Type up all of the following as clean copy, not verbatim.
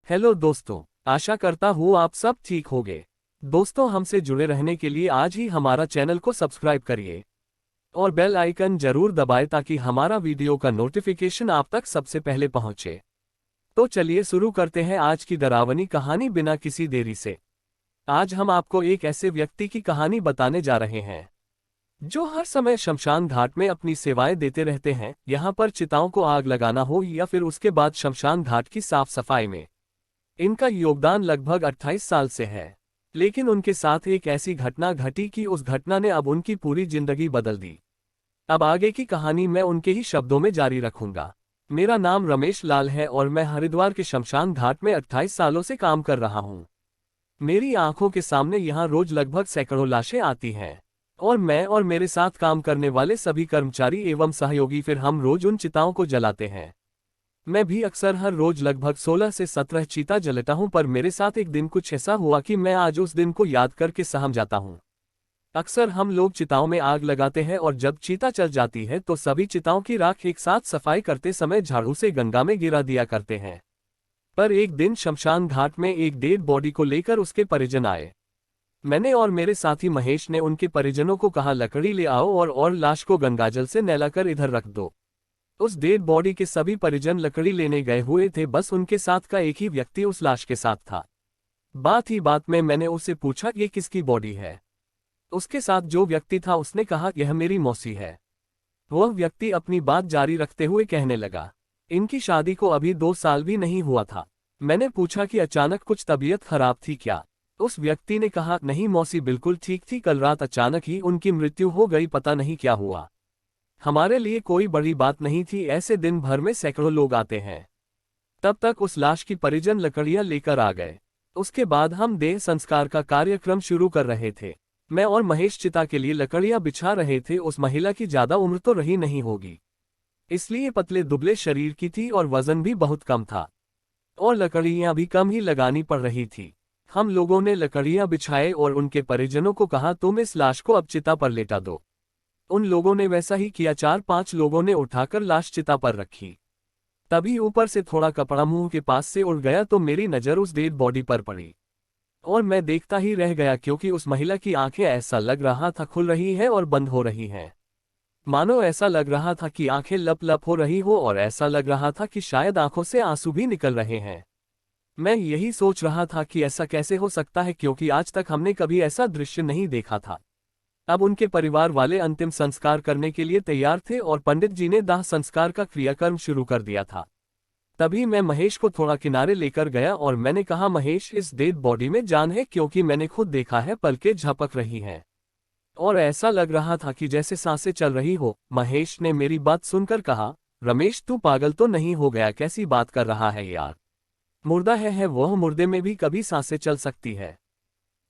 Hello दोस्तों, आशा करता हूँ आप सब ठीक होंगे। दोस्तों, हमसे जुड़े रहने के लिए आज ही हमारा चैनल को सब्सक्राइब करिए और बेल आइकन जरूर दबाएं ताकि हमारा वीडियो का नोटिफिकेशन आप तक सबसे पहले पहुंचे। तो चलिए शुरू करते हैं आज की डरावनी कहानी बिना किसी देरी से। आज हम आपको एक ऐसे व्यक्ति की कहानी बताने जा रहे हैं जो हर समय शमशान घाट में अपनी सेवाएं देते रहते हैं। यहाँ पर चिताओं को आग लगाना हो या फिर उसके बाद शमशान घाट की साफ सफाई में इनका योगदान लगभग 28 साल से है। लेकिन उनके साथ एक ऐसी घटना घटी कि उस घटना ने अब उनकी पूरी जिंदगी बदल दी। अब आगे की कहानी मैं उनके ही शब्दों में जारी रखूंगा। मेरा नाम रमेश लाल है और मैं हरिद्वार के शमशान घाट में 28 सालों से काम कर रहा हूं। मेरी आंखों के सामने यहां रोज लगभग सैकड़ों लाशें आती हैं और मैं और मेरे साथ काम करने वाले सभी कर्मचारी एवं सहयोगी फिर हम रोज उन चिताओं को जलाते हैं। मैं भी अक्सर हर रोज लगभग 16 से 17 चीता जलाता हूं, पर मेरे साथ एक दिन कुछ ऐसा हुआ कि मैं आज उस दिन को याद करके सहम जाता हूं। अक्सर हम लोग चिताओं में आग लगाते हैं और जब चीता चल जाती है तो सभी चिताओं की राख एक साथ सफाई करते समय झाड़ू से गंगा में गिरा दिया करते हैं। पर एक दिन शमशान घाट में एक डेड बॉडी को लेकर उसके परिजन आए। मैंने और मेरे साथी महेश ने उनके परिजनों को कहा, लकड़ी ले आओ और लाश को गंगाजल से नहलाकर इधर रख दो। उस डेड बॉडी के सभी परिजन लकड़ी लेने गए हुए थे, बस उनके साथ का एक ही व्यक्ति उस लाश के साथ था। बात ही बात में मैंने उससे पूछा, ये किसकी बॉडी है? उसके साथ जो व्यक्ति था उसने कहा, यह मेरी मौसी है। वह व्यक्ति अपनी बात जारी रखते हुए कहने लगा, इनकी शादी को अभी 2 साल भी नहीं हुआ था। मैंने पूछा कि अचानक कुछ तबीयत खराब थी क्या? उस व्यक्ति ने कहा, नहीं मौसी बिल्कुल ठीक थी, कल रात अचानक ही उनकी मृत्यु हो गई, पता नहीं क्या हुआ। हमारे लिए कोई बड़ी बात नहीं थी, ऐसे दिन भर में सैकड़ों लोग आते हैं। तब तक उस लाश की परिजन लकड़ियां लेकर आ गए। उसके बाद हम देह संस्कार का कार्यक्रम शुरू कर रहे थे। मैं और महेश चिता के लिए लकड़ियां बिछा रहे थे। उस महिला की ज्यादा उम्र तो रही नहीं होगी, इसलिए पतले दुबले शरीर की थी और वजन भी बहुत कम था और लकड़ियां भी कम ही लगानी पड़ रही थी। हम लोगों ने लकड़ियां बिछाए और उनके परिजनों को कहा, तुम इस लाश को अब चिता पर लेटा दो। उन लोगों ने वैसा ही किया। 4-5 लोगों ने उठाकर लाश चिता पर रखी। तभी ऊपर से थोड़ा कपड़ा मुंह के पास से उड़ गया तो मेरी नज़र उस डेड बॉडी पर पड़ी और मैं देखता ही रह गया, क्योंकि उस महिला की आंखें ऐसा लग रहा था खुल रही है और बंद हो रही हैं। मानो ऐसा लग रहा था कि आंखें लप लप हो रही हो और ऐसा लग रहा था कि शायद आंखों से आंसू भी निकल रहे हैं। मैं यही सोच रहा था कि ऐसा कैसे हो सकता है, क्योंकि आज तक हमने कभी ऐसा दृश्य नहीं देखा था। अब उनके परिवार वाले अंतिम संस्कार करने के लिए तैयार थे और पंडित जी ने दाह संस्कार का क्रियाक्रम शुरू कर दिया था। तभी मैं महेश को थोड़ा किनारे लेकर गया और मैंने कहा, महेश इस डेड बॉडी में जान है, क्योंकि मैंने खुद देखा है, पलकें झपक रही हैं और ऐसा लग रहा था कि जैसे सांसें चल रही हो। महेश ने मेरी बात सुनकर कहा, रमेश तू पागल तो नहीं हो गया? कैसी बात कर रहा है यार, मुर्दा है वह, मुर्दे में भी कभी सांसें चल सकती है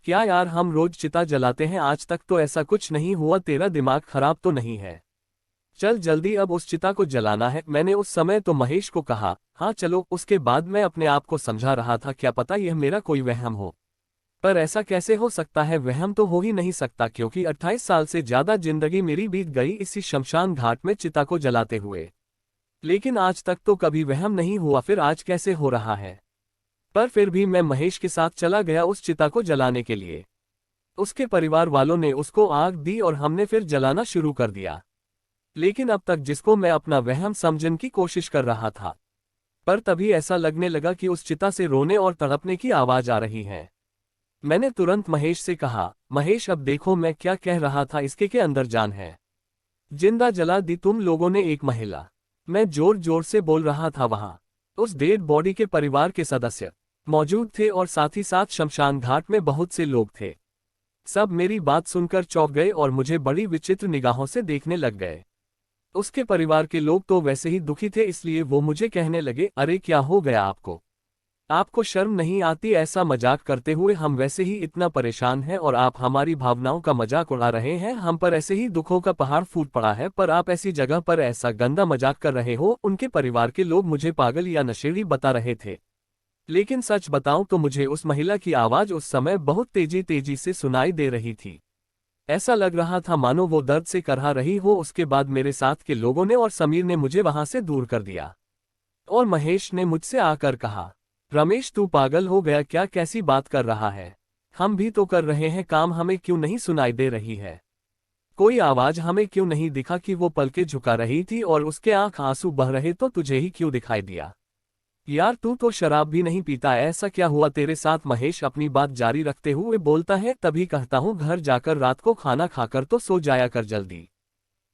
क्या यार? हम रोज चिता जलाते हैं, आज तक तो ऐसा कुछ नहीं हुआ। तेरा दिमाग खराब तो नहीं है? चल जल्दी अब उस चिता को जलाना है। मैंने उस समय तो महेश को कहा, हाँ चलो। उसके बाद मैं अपने आप को समझा रहा था, क्या पता यह मेरा कोई वहम हो। पर ऐसा कैसे हो सकता है? वहम तो हो ही नहीं सकता, क्योंकि 28 साल से ज्यादा जिंदगी मेरी बीत गई इसी शमशान घाट में चिता को जलाते हुए। लेकिन आज तक तो कभी वहम नहीं हुआ, फिर आज कैसे हो रहा है? पर फिर भी मैं महेश के साथ चला गया उस चिता को जलाने के लिए। उसके परिवार वालों ने उसको आग दी और हमने फिर जलाना शुरू कर दिया। लेकिन अब तक जिसको मैं अपना वहम समझने की कोशिश कर रहा था, पर तभी ऐसा लगने लगा कि उस चिता से रोने और तड़पने की आवाज आ रही है। मैंने तुरंत महेश से कहा, महेश अब देखो मैं क्या कह रहा था, इसके के अंदर जान है। जिंदा जला दी तुम लोगों ने एक महिला। मैं जोर जोर से बोल रहा था। वहां उस डेड बॉडी के परिवार के सदस्य मौजूद थे और साथ ही साथ शमशान घाट में बहुत से लोग थे। सब मेरी बात सुनकर चौंक गए और मुझे बड़ी विचित्र निगाहों से देखने लग गए। उसके परिवार के लोग तो वैसे ही दुखी थे, इसलिए वो मुझे कहने लगे, अरे क्या हो गया आपको? आपको शर्म नहीं आती? ऐसा मजाक करते हुए हम वैसे ही इतना परेशान हैं और आप हमारी भावनाओं का मजाक उड़ा रहे हैं। हम पर ऐसे ही दुखों का पहाड़ फूट पड़ा है, पर आप ऐसी जगह पर ऐसा गंदा मजाक कर रहे हो। उनके परिवार के लोग मुझे पागल या नशेड़ी बता रहे थे, लेकिन सच बताऊं तो मुझे उस महिला की आवाज उस समय बहुत तेजी से सुनाई दे रही थी। ऐसा लग रहा था मानो वो दर्द से करहा रही हो। उसके बाद मेरे साथ के लोगों ने और समीर ने मुझे वहां से दूर कर दिया और महेश ने मुझसे आकर कहा, रमेश तू पागल हो गया क्या, कैसी बात कर रहा है? हम भी तो कर रहे हैं काम, हमें क्यों नहीं सुनाई दे रही है? कोई आवाज हमें क्यों नहीं दिखा कि वो पलके झुका रही थी और उसके आंख आंसू बह रहे तो तुझे ही क्यों दिखाई दिया? यार तू तो शराब भी नहीं पीता, ऐसा क्या हुआ तेरे साथ? महेश अपनी बात जारी रखते हुए बोलता है, तभी कहता हूँ घर जाकर रात को खाना खाकर तो सो जाया कर जल्दी।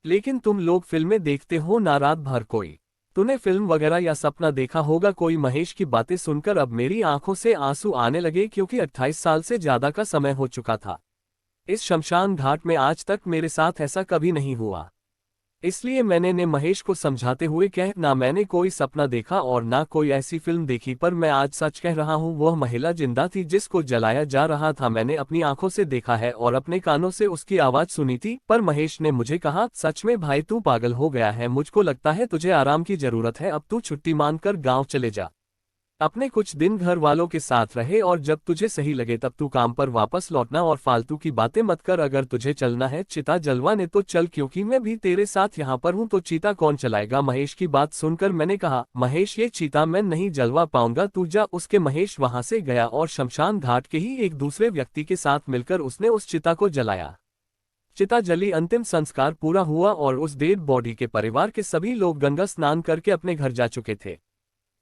लेकिन तुम लोग फिल्में देखते हो ना रात भर, कोई तूने फिल्म वगैरह या सपना देखा होगा कोई? महेश की बातें सुनकर अब मेरी आंखों से आंसू आने लगे, क्योंकि 28 साल से ज्यादा का समय हो चुका था। इस शमशान घाट में आज तक मेरे साथ ऐसा कभी नहीं हुआ। इसलिए मैंने ने महेश को समझाते हुए कह, ना मैंने कोई सपना देखा और ना कोई ऐसी फिल्म देखी, पर मैं आज सच कह रहा हूँ, वह महिला जिंदा थी जिसको जलाया जा रहा था। मैंने अपनी आंखों से देखा है और अपने कानों से उसकी आवाज सुनी थी। पर महेश ने मुझे कहा, सच में भाई तू पागल हो गया है, मुझको लगता है तुझे आराम की जरूरत है, अब तू छुट्टी मानकर गाँव चले जा, अपने कुछ दिन घर वालों के साथ रहे और जब तुझे सही लगे तब तू काम पर वापस लौटना, और फालतू की बातें मत कर। अगर तुझे चलना है चिता जलवाने तो चल, क्योंकि मैं भी तेरे साथ यहाँ पर हूँ, तो चीता कौन चलाएगा? महेश की बात सुनकर मैंने कहा, महेश ये चीता मैं नहीं जलवा पाऊंगा, तू जा उसके। महेश वहां से गया और शमशान घाट के ही एक दूसरे व्यक्ति के साथ मिलकर उसने उस चिता को जलाया। चिता जली, अंतिम संस्कार पूरा हुआ और उस डेड बॉडी के परिवार के सभी लोग गंगा स्नान करके अपने घर जा चुके थे।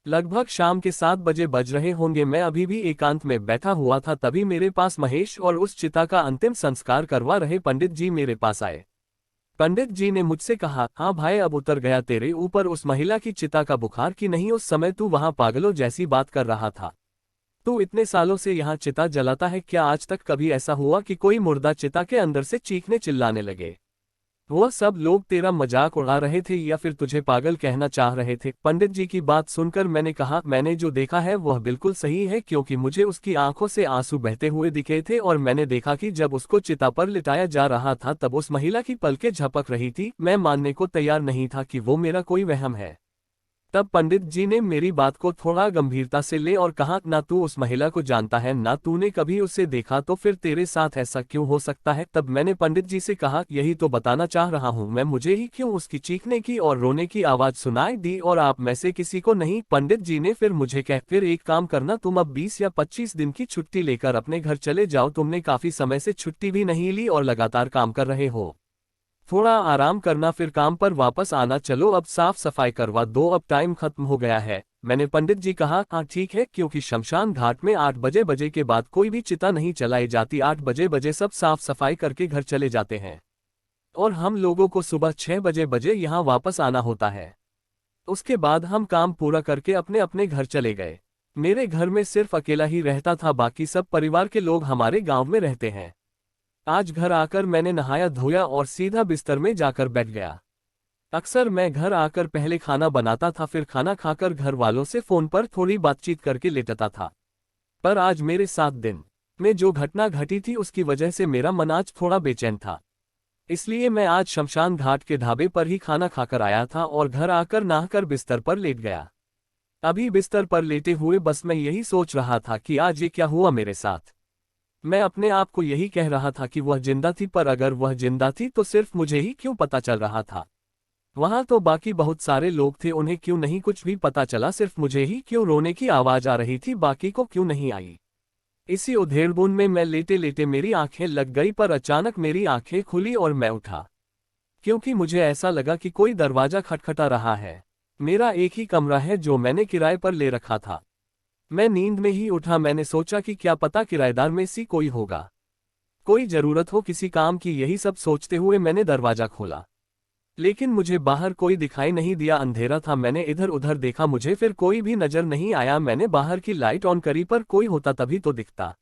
लगभग शाम के 7 बजे बज रहे होंगे। मैं अभी भी एकांत में बैठा हुआ था, तभी मेरे पास महेश और उस चिता का अंतिम संस्कार करवा रहे पंडित जी मेरे पास आए। पंडित जी ने मुझसे कहा, हाँ भाई अब उतर गया तेरे ऊपर उस महिला की चिता का बुखार कि नहीं? उस समय तू वहां पागलों जैसी बात कर रहा था। तू इतने सालों से यहाँ चिता जलाता है, क्या आज तक कभी ऐसा हुआ कि कोई मुर्दा चिता के अंदर से चीखने चिल्लाने लगे? वह सब लोग तेरा मजाक उड़ा रहे थे या फिर तुझे पागल कहना चाह रहे थे? पंडित जी की बात सुनकर मैंने कहा, मैंने जो देखा है वह बिल्कुल सही है, क्योंकि मुझे उसकी आंखों से आंसू बहते हुए दिखे थे और मैंने देखा कि जब उसको चिता पर लिटाया जा रहा था तब उस महिला की पलकें झपक रही थी। मैं मानने को तैयार नहीं था कि वो मेरा कोई वहम है। तब पंडित जी ने मेरी बात को थोड़ा गंभीरता से ले और कहा, ना तू उस महिला को जानता है, ना तूने कभी उसे देखा, तो फिर तेरे साथ ऐसा क्यों हो सकता है? तब मैंने पंडित जी से कहा, यही तो बताना चाह रहा हूँ मैं, मुझे ही क्यों उसकी चीखने की और रोने की आवाज सुनाई दी और आप में से किसी को नहीं? पंडित जी ने फिर मुझे कह, फिर एक काम करना, तुम अब 20 या 25 दिन की छुट्टी लेकर अपने घर चले जाओ, तुमने काफी समय से छुट्टी भी नहीं ली और लगातार काम कर रहे हो, थोड़ा आराम करना, फिर काम पर वापस आना। चलो अब साफ सफाई करवा दो, अब टाइम खत्म हो गया है। मैंने पंडित जी कहा, हाँ ठीक है, क्योंकि शमशान घाट में 8 बजे के बाद कोई भी चिता नहीं चलाई जाती। 8 बजे सब साफ सफाई करके घर चले जाते हैं और हम लोगों को सुबह 6 बजे यहाँ वापस आना होता है। उसके बाद हम काम पूरा करके अपने अपने घर चले गए। मेरे घर में सिर्फ अकेला ही रहता था, बाकी सब परिवार के लोग हमारे गाँव में रहते हैं। आज घर आकर मैंने नहाया धोया और सीधा बिस्तर में जाकर बैठ गया। अक्सर मैं घर आकर पहले खाना बनाता था, फिर खाना खाकर घर वालों से फोन पर थोड़ी बातचीत करके लेटता था। पर आज मेरे साथ दिन में जो घटना घटी थी उसकी वजह से मेरा मन आज थोड़ा बेचैन था। इसलिए मैं आज शमशान घाट के ढाबे पर ही खाना खाकर आया था और घर आकर नहाकर बिस्तर पर लेट गया। अभी बिस्तर पर लेटे हुए बस मैं यही सोच रहा था कि आज ये क्या हुआ मेरे साथ। मैं अपने आप को यही कह रहा था कि वह जिंदा थी, पर अगर वह जिंदा थी तो सिर्फ मुझे ही क्यों पता चल रहा था? वहां तो बाकी बहुत सारे लोग थे, उन्हें क्यों नहीं कुछ भी पता चला? सिर्फ मुझे ही क्यों रोने की आवाज आ रही थी, बाकी को क्यों नहीं आई? इसी उधेड़बुन में मैं लेटे लेटे मेरी आंखें लग गई, पर अचानक मेरी आंखें खुली और मैं उठा, क्योंकि मुझे ऐसा लगा कि कोई दरवाजा खटखटा रहा है। मेरा एक ही कमरा है जो मैंने किराए पर ले रखा था। मैं नींद में ही उठा। मैंने सोचा कि क्या पता किराएदार में से कोई होगा, कोई जरूरत हो किसी काम की। यही सब सोचते हुए मैंने दरवाजा खोला, लेकिन मुझे बाहर कोई दिखाई नहीं दिया, अंधेरा था। मैंने इधर उधर देखा, मुझे फिर कोई भी नजर नहीं आया। मैंने बाहर की लाइट ऑन करी, पर कोई होता तभी तो दिखता।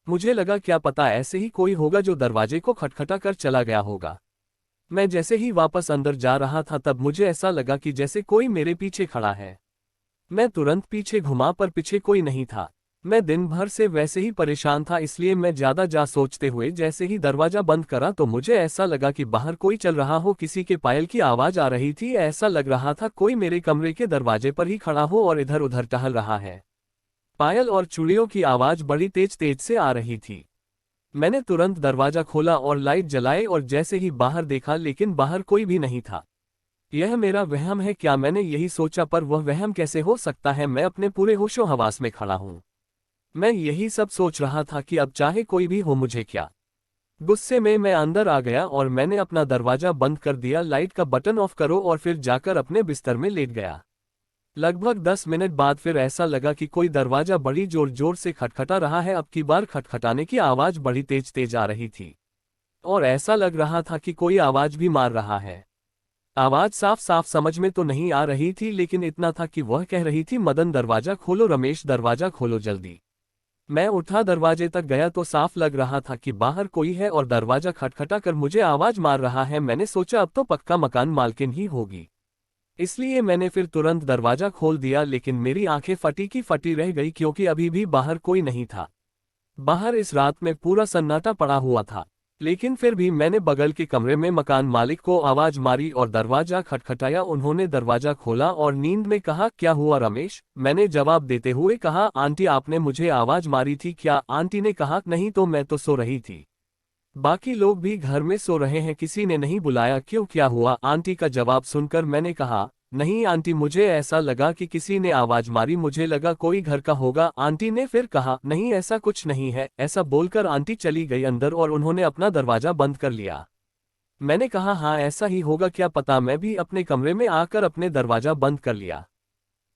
मुझे लगा क्या पता ऐसे ही कोई होगा जो दरवाजे को खटखटा कर चला गया होगा। मैं जैसे ही वापस अंदर जा रहा था तब मुझे ऐसा लगा कि जैसे कोई मेरे पीछे खड़ा है। मैं तुरंत पीछे घुमा, पर पीछे कोई नहीं था। मैं दिन भर से वैसे ही परेशान था, इसलिए मैं ज्यादा जा सोचते हुए जैसे ही दरवाजा बंद करा तो मुझे ऐसा लगा कि बाहर कोई चल रहा हो। किसी के पायल की आवाज आ रही थी, ऐसा लग रहा था कोई मेरे कमरे के दरवाजे पर ही खड़ा हो और इधर उधर टहल रहा है। पायल और चूड़ियों की आवाज बड़ी तेज तेज से आ रही थी। मैंने तुरंत दरवाजा खोला और लाइट जलाई और जैसे ही बाहर देखा, लेकिन बाहर कोई भी नहीं था। यह मेरा वहम है क्या, मैंने यही सोचा, पर वह वहम कैसे हो सकता है, मैं अपने पूरे होशो हवास में खड़ा हूँ। मैं यही सब सोच रहा था कि अब चाहे कोई भी हो मुझे क्या। गुस्से में मैं अंदर आ गया और मैंने अपना दरवाजा बंद कर दिया। लाइट का बटन ऑफ करो और फिर जाकर अपने बिस्तर में लेट गया। लगभग 10 मिनट बाद फिर ऐसा लगा कि कोई दरवाजा बड़ी जोर जोर से खटखटा रहा है। अब की बार खटखटाने की आवाज बड़ी तेज तेज आ रही थी और ऐसा लग रहा था कि कोई आवाज भी मार रहा है। आवाज साफ साफ समझ में तो नहीं आ रही थी, लेकिन इतना था कि वह कह रही थी, मदन दरवाजा खोलो, रमेश दरवाजा खोलो जल्दी। मैं उठा, दरवाजे तक गया तो साफ लग रहा था कि बाहर कोई है और दरवाजा खटखटा कर मुझे आवाज मार रहा है। मैंने सोचा अब तो पक्का मकान मालकिन ही होगी, इसलिए मैंने फिर तुरंत दरवाजा खोल दिया, लेकिन मेरी आंखें फटी की फटी रह गई क्योंकि अभी भी बाहर कोई नहीं था। बाहर इस रात में पूरा सन्नाटा पड़ा हुआ था, लेकिन फिर भी मैंने बगल के कमरे में मकान मालिक को आवाज मारी और दरवाजा खटखटाया। उन्होंने दरवाजा खोला और नींद में कहा, क्या हुआ रमेश? मैंने जवाब देते हुए कहा, आंटी आपने मुझे आवाज मारी थी क्या? आंटी ने कहा, नहीं तो मैं तो सो रही थी, बाकी लोग भी घर में सो रहे हैं, किसी ने नहीं बुलाया। क्यों, क्या हुआ? आंटी का जवाब सुनकर मैंने कहा, नहीं आंटी, मुझे ऐसा लगा कि किसी ने आवाज मारी, मुझे लगा कोई घर का होगा। आंटी ने फिर कहा, नहीं ऐसा कुछ नहीं है। ऐसा बोलकर आंटी चली गई अंदर और उन्होंने अपना दरवाजा बंद कर लिया। मैंने कहा, हाँ ऐसा ही होगा, क्या पता। मैं भी अपने कमरे में आकर अपने दरवाजा बंद कर लिया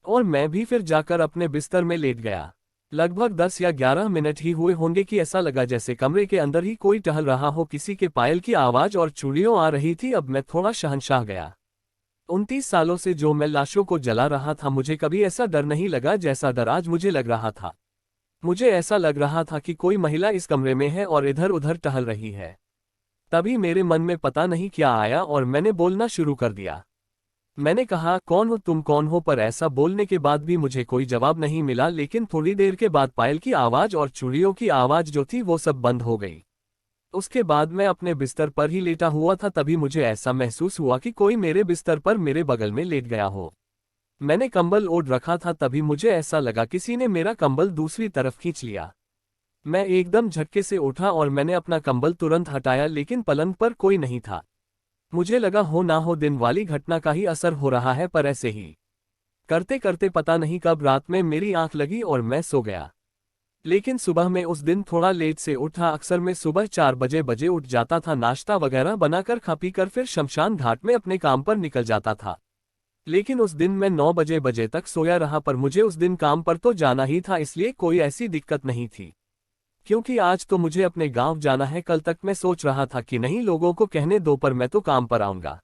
और मैं भी फिर जाकर अपने बिस्तर में लेट गया। लगभग 10 या 11 मिनट ही हुए होंगे कि ऐसा लगा जैसे कमरे के अंदर ही कोई टहल रहा हो। किसी के पायल की आवाज और चूड़ियों आ रही थी। अब मैं थोड़ा शहंशाह गया। 29 सालों से जो मैं लाशों को जला रहा था, मुझे कभी ऐसा डर नहीं लगा जैसा डर आज मुझे लग रहा था। मुझे ऐसा लग रहा था कि कोई महिला इस कमरे में है और इधर उधर टहल रही है। तभी मेरे मन में पता नहीं क्या आया और मैंने बोलना शुरू कर दिया। मैंने कहा, कौन हो तुम, कौन हो? पर ऐसा बोलने के बाद भी मुझे कोई जवाब नहीं मिला। लेकिन थोड़ी देर के बाद पायल की आवाज और चूड़ियों की आवाज जो थी वो सब बंद हो गई। उसके बाद मैं अपने बिस्तर पर ही लेटा हुआ था। तभी मुझे ऐसा महसूस हुआ कि कोई मेरे बिस्तर पर मेरे बगल में लेट गया हो। मैंने कंबल ओढ़ रखा था, तभी मुझे ऐसा लगा किसी ने मेरा कंबल दूसरी तरफ खींच लिया। मैं एकदम झटके से उठा और मैंने अपना कंबल तुरंत हटाया, लेकिन पलंग पर कोई नहीं था। मुझे लगा हो ना हो दिन वाली घटना का ही असर हो रहा है, पर ऐसे ही करते करते पता नहीं कब रात में मेरी आंख लगी और मैं सो गया। लेकिन सुबह में उस दिन थोड़ा लेट से उठा। अक्सर मैं सुबह 4 बजे उठ जाता था, नाश्ता वगैरह बनाकर खा पी कर फिर शमशान घाट में अपने काम पर निकल जाता था। लेकिन उस दिन मैं 9 बजे तक सोया रहा, पर मुझे उस दिन काम पर तो जाना ही था, इसलिए कोई ऐसी दिक्कत नहीं थी। क्योंकि आज तो मुझे अपने गांव जाना है। कल तक मैं सोच रहा था कि नहीं, लोगों को कहने दो, पर मैं तो काम पर आऊंगा।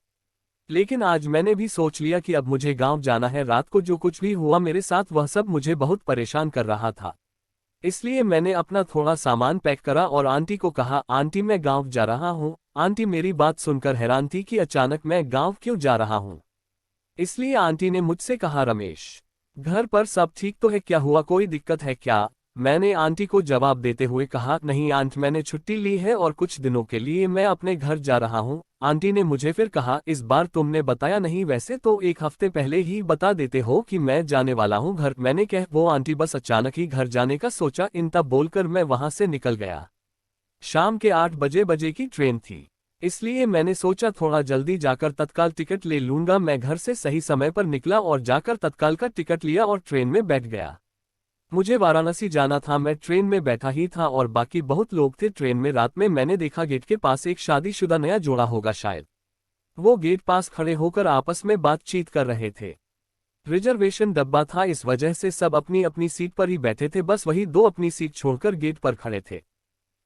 लेकिन आज मैंने भी सोच लिया कि अब मुझे गांव जाना है। रात को जो कुछ भी हुआ मेरे साथ, वह सब मुझे बहुत परेशान कर रहा था। इसलिए मैंने अपना थोड़ा सामान पैक करा और आंटी को कहा, आंटी मैं गांव जा रहा हूं। आंटी मेरी बात सुनकर हैरान थी कि अचानक मैं गांव क्यों जा रहा हूं। इसलिए आंटी ने मुझसे कहा, रमेश घर पर सब ठीक तो है, क्या हुआ, कोई दिक्कत है क्या? मैंने आंटी को जवाब देते हुए कहा, नहीं आंटी, मैंने छुट्टी ली है और कुछ दिनों के लिए मैं अपने घर जा रहा हूं। आंटी ने मुझे फिर कहा, इस बार तुमने बताया नहीं, वैसे तो 1 हफ्ते पहले ही बता देते हो कि मैं जाने वाला हूं घर। मैंने कह, वो आंटी बस अचानक ही घर जाने का सोचा, इनता बोलकर मैं वहां से निकल गया। शाम के 8 बजे की ट्रेन थी, इसलिए मैंने सोचा थोड़ा जल्दी जाकर तत्काल टिकट ले लूंगा। मैं घर से सही समय पर निकला और जाकर तत्काल का टिकट लिया और ट्रेन में बैठ गया। मुझे वाराणसी जाना था। मैं ट्रेन में बैठा ही था और बाकी बहुत लोग थे ट्रेन में। रात में मैंने देखा गेट के पास एक शादीशुदा नया जोड़ा होगा शायद, वो गेट पास खड़े होकर आपस में बातचीत कर रहे थे। रिजर्वेशन डब्बा था, इस वजह से सब अपनी अपनी सीट पर ही बैठे थे, बस वही 2 अपनी सीट छोड़कर गेट पर खड़े थे।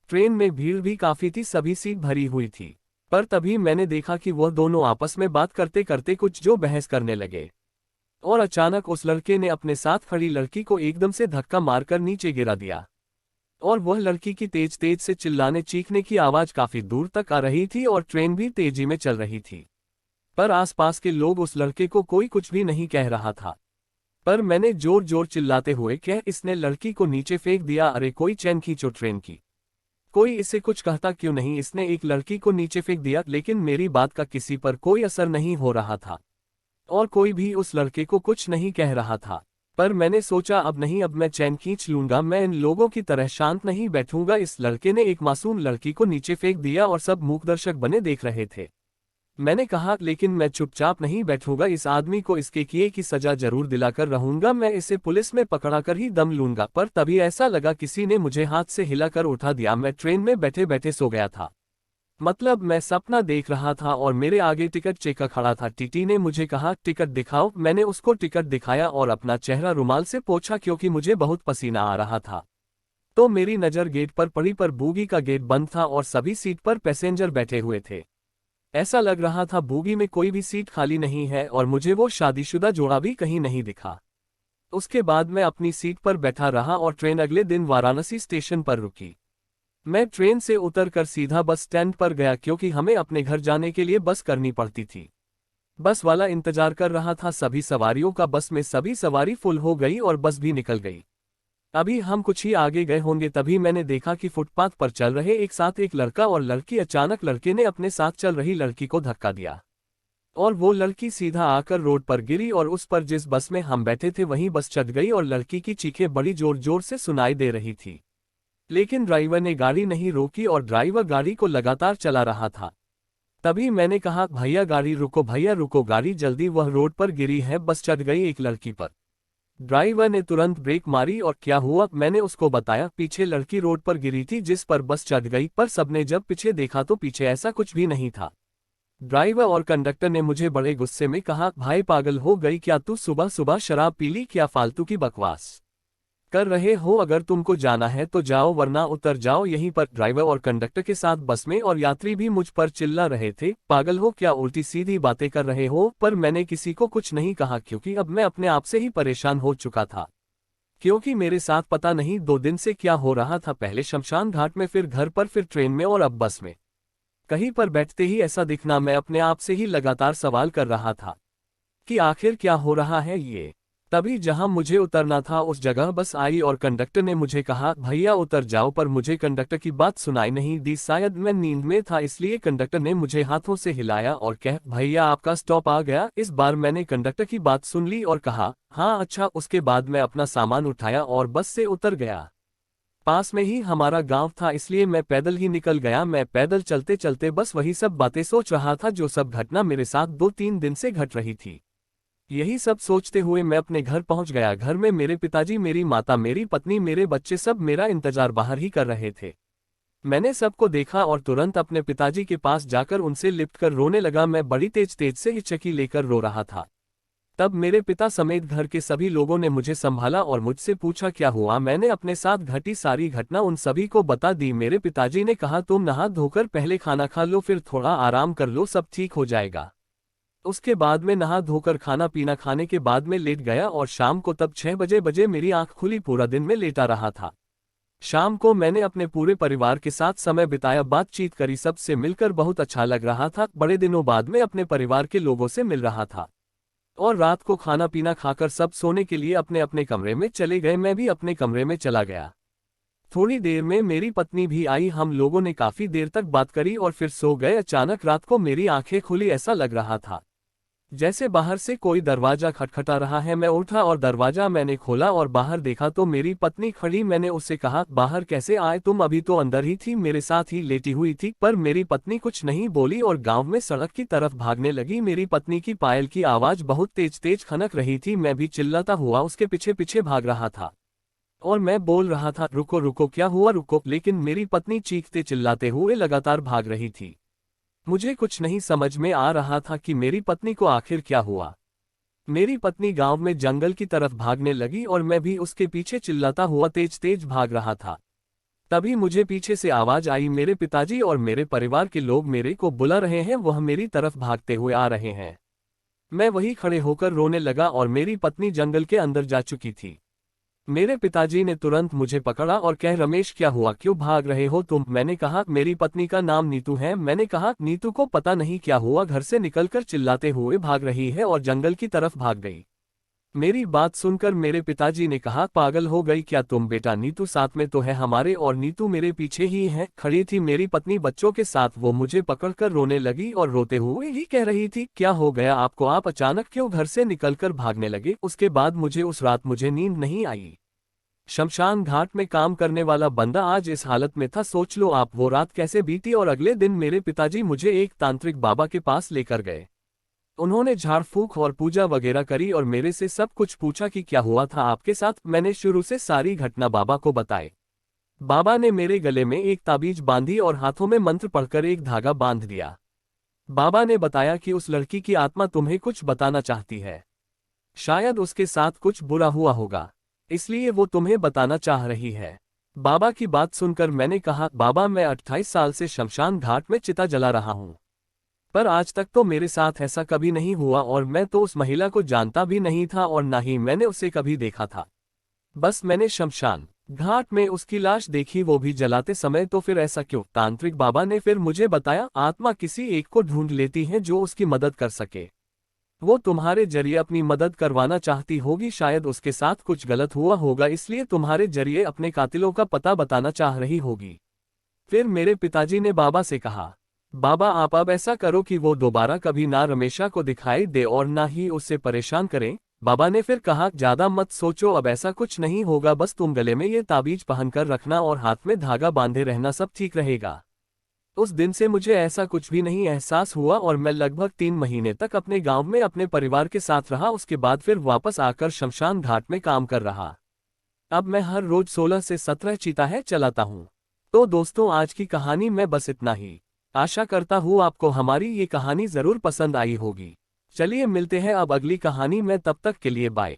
ट्रेन में भीड़ भी काफी थी, सभी सीट भरी हुई थी। पर तभी मैंने देखा कि वह दोनों आपस में बात करते करते कुछ जो बहस करने लगे और अचानक उस लड़के ने अपने साथ खड़ी लड़की को एकदम से धक्का मारकर नीचे गिरा दिया और वह लड़की की तेज तेज से चिल्लाने चीखने की आवाज काफी दूर तक आ रही थी और ट्रेन भी तेजी में चल रही थी। पर आसपास के लोग उस लड़के को कोई कुछ भी नहीं कह रहा था। पर मैंने जोर जोर चिल्लाते हुए कह, इसने लड़की को नीचे फेंक दिया, अरे कोई चैन खींचो ट्रेन की, कोई इसे कुछ कहता क्यों नहीं, इसने एक लड़की को नीचे फेंक दिया। लेकिन मेरी बात का किसी पर कोई असर नहीं हो रहा था और कोई भी उस लड़के को कुछ नहीं कह रहा था। पर मैंने सोचा, अब नहीं, अब मैं चैन खींच लूंगा, मैं इन लोगों की तरह शांत नहीं बैठूंगा। इस लड़के ने एक मासूम लड़की को नीचे फेंक दिया और सब मूकदर्शक बने देख रहे थे। मैंने कहा, लेकिन मैं चुपचाप नहीं बैठूंगा, इस आदमी को इसके किए की सजा जरूर दिलाकर रहूंगा, मैं इसे पुलिस में पकड़ाकर ही दम लूंगा। पर तभी ऐसा लगा किसी ने मुझे हाथ से हिलाकर उठा दिया। मैं ट्रेन में बैठे बैठे सो गया था। मतलब मैं सपना देख रहा था और मेरे आगे टिकट चेकर खड़ा था। टीटी ने मुझे कहा, टिकट दिखाओ। मैंने उसको टिकट दिखाया और अपना चेहरा रुमाल से पोंछा क्योंकि मुझे बहुत पसीना आ रहा था। तो मेरी नज़र गेट पर पड़ी, पर बोगी का गेट बंद था और सभी सीट पर पैसेंजर बैठे हुए थे। ऐसा लग रहा था बोगी में कोई भी सीट खाली नहीं है और मुझे वो शादीशुदा जोड़ा भी कहीं नहीं दिखा। उसके बाद मैं अपनी सीट पर बैठा रहा और ट्रेन अगले दिन वाराणसी स्टेशन पर रुकी। मैं ट्रेन से उतरकर सीधा बस स्टैंड पर गया क्योंकि हमें अपने घर जाने के लिए बस करनी पड़ती थी। बस वाला इंतजार कर रहा था सभी सवारियों का। बस में सभी सवारी फुल हो गई और बस भी निकल गई। अभी हम कुछ ही आगे गए होंगे तभी मैंने देखा कि फुटपाथ पर चल रहे एक साथ एक लड़का और लड़की, अचानक लड़के ने अपने साथ चल रही लड़की को धक्का दिया और वो लड़की सीधा आकर रोड पर गिरी और उस पर जिस बस में हम बैठे थे वहीं बस चढ़ गई और लड़की की चीखें बड़ी जोर जोर से सुनाई दे रही थी। लेकिन ड्राइवर ने गाड़ी नहीं रोकी और ड्राइवर गाड़ी को लगातार चला रहा था। तभी मैंने कहा, भैया गाड़ी रुको, भैया रुको गाड़ी जल्दी, वह रोड पर गिरी है, बस चढ़ गई एक लड़की पर। ड्राइवर ने तुरंत ब्रेक मारी और क्या हुआ मैंने उसको बताया, पीछे लड़की रोड पर गिरी थी जिस पर बस चढ़ गई। पर सबने जब पीछे देखा तो पीछे ऐसा कुछ भी नहीं था। ड्राइवर और कंडक्टर ने मुझे बड़े गुस्से में कहा, भाई पागल हो गई क्या तू, सुबह सुबह शराब पी ली क्या, फालतू की बकवास कर रहे हो, अगर तुमको जाना है तो जाओ वरना उतर जाओ यहीं पर। ड्राइवर और कंडक्टर के साथ बस में और यात्री भी मुझ पर चिल्ला रहे थे, पागल हो क्या, उल्टी सीधी बातें कर रहे हो। पर मैंने किसी को कुछ नहीं कहा क्योंकि अब मैं अपने आप से ही परेशान हो चुका था। क्योंकि मेरे साथ पता नहीं 2 दिन से क्या हो रहा था, पहले शमशान घाट में, फिर घर पर, फिर ट्रेन में और अब बस में। कहीं पर बैठते ही ऐसा दिखना, मैं अपने आप से ही लगातार सवाल कर रहा था कि आखिर क्या हो रहा है ये। तभी जहां मुझे उतरना था उस जगह बस आई और कंडक्टर ने मुझे कहा, भैया उतर जाओ, पर मुझे कंडक्टर की बात सुनाई नहीं दी। शायद मैं नींद में था इसलिए कंडक्टर ने मुझे हाथों से हिलाया और कह, भैया आपका स्टॉप आ गया। इस बार मैंने कंडक्टर की बात सुन ली और कहा, हाँ अच्छा। उसके बाद मैं अपना सामान उठाया और बस से उतर गया। पास में ही हमारा गांव था इसलिए मैं पैदल ही निकल गया। मैं पैदल चलते चलते बस वही सब बातें सोच रहा था जो सब घटना मेरे साथ 2-3 दिन से घट रही थी। यही सब सोचते हुए मैं अपने घर पहुंच गया। घर में मेरे पिताजी, मेरी माता, मेरी पत्नी, मेरे बच्चे सब मेरा इंतजार बाहर ही कर रहे थे। मैंने सबको देखा और तुरंत अपने पिताजी के पास जाकर उनसे लिपट कर रोने लगा। मैं बड़ी तेज तेज से हिचकी लेकर रो रहा था। तब मेरे पिता समेत घर के सभी लोगों ने मुझे संभाला और मुझसे पूछा क्या हुआ। मैंने अपने साथ घटी सारी घटना उन सभी को बता दी। मेरे पिताजी ने कहा, तुम नहा धोकर पहले खाना खा लो, फिर थोड़ा आराम कर लो, सब ठीक हो जाएगा। उसके बाद में नहा धोकर खाना पीना खाने के बाद में लेट गया और शाम को तब 6 बजे मेरी आंख खुली। पूरा दिन में लेटा रहा था। शाम को मैंने अपने पूरे परिवार के साथ समय बिताया, बातचीत करी, सबसे मिलकर बहुत अच्छा लग रहा था। बड़े दिनों बाद में अपने परिवार के लोगों से मिल रहा था। और रात को खाना पीना खाकर सब सोने के लिए अपने अपने कमरे में चले गए। मैं भी अपने कमरे में चला गया। थोड़ी देर में मेरी पत्नी भी आई। हम लोगों ने काफी देर तक बात करी और फिर सो गए। अचानक रात को मेरी आंखें खुली, ऐसा लग रहा था जैसे बाहर से कोई दरवाजा खटखटा रहा है। मैं उठा और दरवाजा मैंने खोला और बाहर देखा तो मेरी पत्नी खड़ी। मैंने उससे कहा, बाहर कैसे आए तुम, अभी तो अंदर ही थी, मेरे साथ ही लेटी हुई थी। पर मेरी पत्नी कुछ नहीं बोली और गांव में सड़क की तरफ भागने लगी। मेरी पत्नी की पायल की आवाज बहुत तेज तेज खनक रही थी। मैं भी चिल्लाता हुआ उसके पीछे पीछे भाग रहा था और मैं बोल रहा था, रुको रुको, क्या हुआ रुको। लेकिन मेरी पत्नी चीखते चिल्लाते हुए लगातार भाग रही थी। मुझे कुछ नहीं समझ में आ रहा था कि मेरी पत्नी को आखिर क्या हुआ। मेरी पत्नी गांव में जंगल की तरफ भागने लगी और मैं भी उसके पीछे चिल्लाता हुआ तेज तेज भाग रहा था। तभी मुझे पीछे से आवाज आई, मेरे पिताजी और मेरे परिवार के लोग मेरे को बुला रहे हैं, वह मेरी तरफ भागते हुए आ रहे हैं। मैं वहीं खड़े होकर रोने लगा और मेरी पत्नी जंगल के अंदर जा चुकी थी। मेरे पिताजी ने तुरंत मुझे पकड़ा और कह, रमेश क्या हुआ, क्यों भाग रहे हो तुम। मैंने कहा, मेरी पत्नी का नाम नीतू है। मैंने कहा, नीतू को पता नहीं क्या हुआ, घर से निकलकर चिल्लाते हुए भाग रही है और जंगल की तरफ भाग गई। मेरी बात सुनकर मेरे पिताजी ने कहा, पागल हो गई क्या तुम बेटा, नीतू साथ में तो है हमारे और नीतू मेरे पीछे ही है। खड़ी थी मेरी पत्नी बच्चों के साथ, वो मुझे पकड़कर रोने लगी और रोते हुए ही कह रही थी, क्या हो गया आपको, आप अचानक क्यों घर से निकलकर भागने लगे। उसके बाद मुझे उस रात मुझे नींद नहीं आई। शमशान घाट में काम करने वाला बंदा आज इस हालत में था। सोच लो आप वो रात कैसे बीती। और अगले दिन मेरे पिताजी मुझे एक तांत्रिक बाबा के पास लेकर गए। उन्होंने झाड़ फूक और पूजा वगैरह करी और मेरे से सब कुछ पूछा कि क्या हुआ था आपके साथ। मैंने शुरू से सारी घटना बाबा को बताई। बाबा ने मेरे गले में एक ताबीज बांधी और हाथों में मंत्र पढ़कर एक धागा बांध दिया। बाबा ने बताया कि उस लड़की की आत्मा तुम्हें कुछ बताना चाहती है। शायद उसके साथ कुछ बुरा हुआ होगा, इसलिए वो तुम्हें बताना चाह रही है। बाबा की बात सुनकर मैंने कहा, बाबा मैं 28 साल से शमशान घाट में चिता जला रहा हूँ, पर आज तक तो मेरे साथ ऐसा कभी नहीं हुआ और मैं तो उस महिला को जानता भी नहीं था और ना ही मैंने उसे कभी देखा था। बस मैंने शमशान घाट में उसकी लाश देखी, वो भी जलाते समय। तो फिर ऐसा क्यों? तांत्रिक बाबा ने फिर मुझे बताया, आत्मा किसी एक को ढूंढ लेती है जो उसकी मदद कर सके। वो तुम्हारे जरिए अपनी मदद करवाना चाहती होगी। शायद उसके साथ कुछ गलत हुआ होगा, इसलिए तुम्हारे जरिए अपने कातिलों का पता बताना चाह रही होगी। फिर मेरे पिताजी ने बाबा से कहा, बाबा आप अब ऐसा करो कि वो दोबारा कभी ना रमेशा को दिखाई दे और ना ही उससे परेशान करें। बाबा ने फिर कहा, ज्यादा मत सोचो, अब ऐसा कुछ नहीं होगा, बस तुम गले में ये ताबीज पहनकर रखना और हाथ में धागा बांधे रहना, सब ठीक रहेगा। उस दिन से मुझे ऐसा कुछ भी नहीं एहसास हुआ और मैं लगभग 3 महीने तक अपने गांव में अपने परिवार के साथ रहा। उसके बाद फिर वापस आकर शमशान घाट में काम कर रहा। अब मैं हर रोज 16 से 17 चीता चलाता हूँ। तो दोस्तों आज की कहानी में बस इतना ही। आशा करता हूँ आपको हमारी ये कहानी जरूर पसंद आई होगी। चलिए मिलते हैं अब अगली कहानी में, तब तक के लिए बाय।